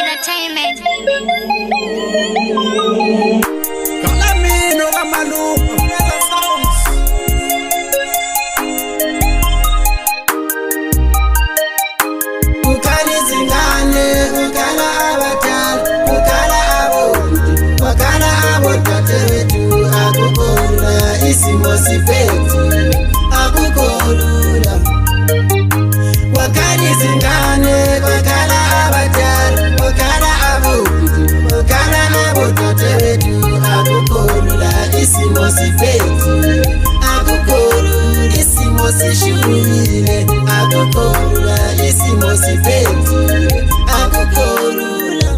Entertainment. Kalamino Kamaluka Fela Songs. Ukali zingane, ukala abadala, ukala abobhuti, wakala abodadewethu. Akukho lula isimo siphethe, akukho lula. Wakala izingane, wakala abadala, wakala abobhuti, wakala abodadewethu. Akukho lula isimo siphethe, akukho lula isimo sishubile, akukho lula isimo siphethe, akukho lula.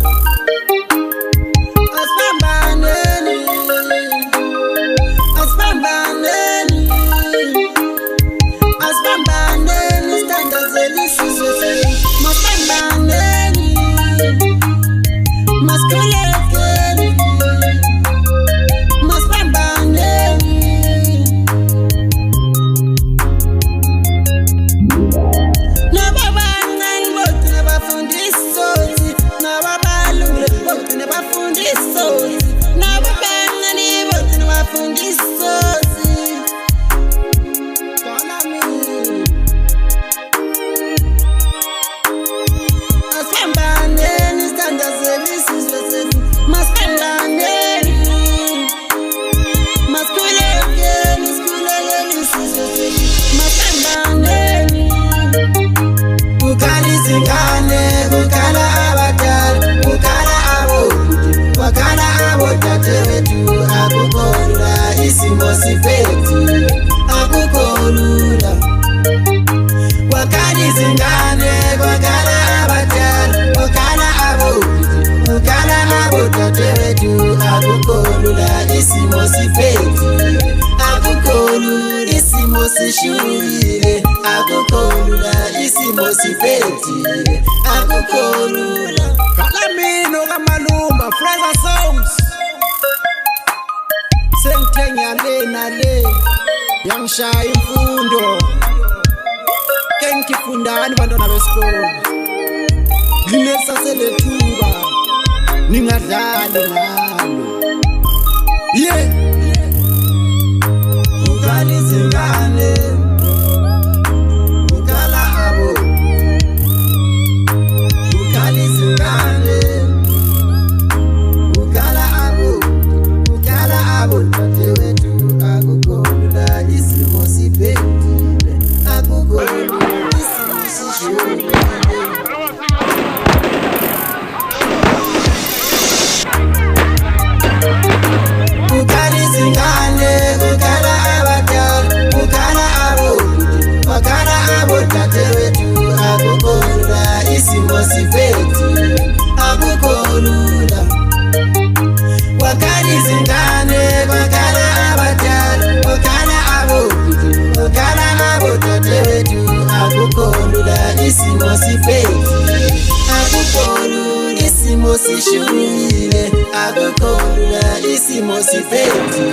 Asibambaneni, asibambaneni, asibambaneni, sithandazele isizwe sethu. Masibambaneni, masikhulekeni, masibambaneni. Nababancane bogcine bafundisa isozwi, nababalungile bogcine bafundisa isozwi, nababancane bogcine bafundisa isozwi. Asihambaneni sithandazele isizwe sethu, masihambaneni, masikhulekeni, sikhulekeni isizwe sethu, masihambaneni. Ukala izingane, ukala abadala, ukala abobhuti, wakala abodadewethu. Akukho lula isimo siphethe, akukho lula. Wakala izingane, wakala abadala, wakala abobhuti, wakala abodadewethu. Akukho lula isimo siphethe, akukho lula isimo sishubile, akukho lula isimo siphethe, akukho lula. Kalamino Kamalumba Fela Songs. Sengithe ngiyalena le yangishaya imfundo. Ke ngifundani bantwana besikole. Nginesaselethuba ningadlali ngalo. Yeah. Ukala izingane, ukala abo, ukala izingane, ukala abo, ukala abodadewethu. Akukho lula isimo siphethe, akukho lula isimo sishubile. Ukala izingane, ukala abadala, ukala abobhuti, wakala abodadewethu. Akukho lula isimo siphethe, akukho lula. Wakala izingane, wakala abadala, wakala abobhuti, wakala abodadewethu. Akukho lula isimo siphethe, akukho lula isimo sishubile, akukho lula isimo siphethe,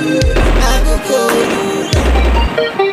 akukho lula.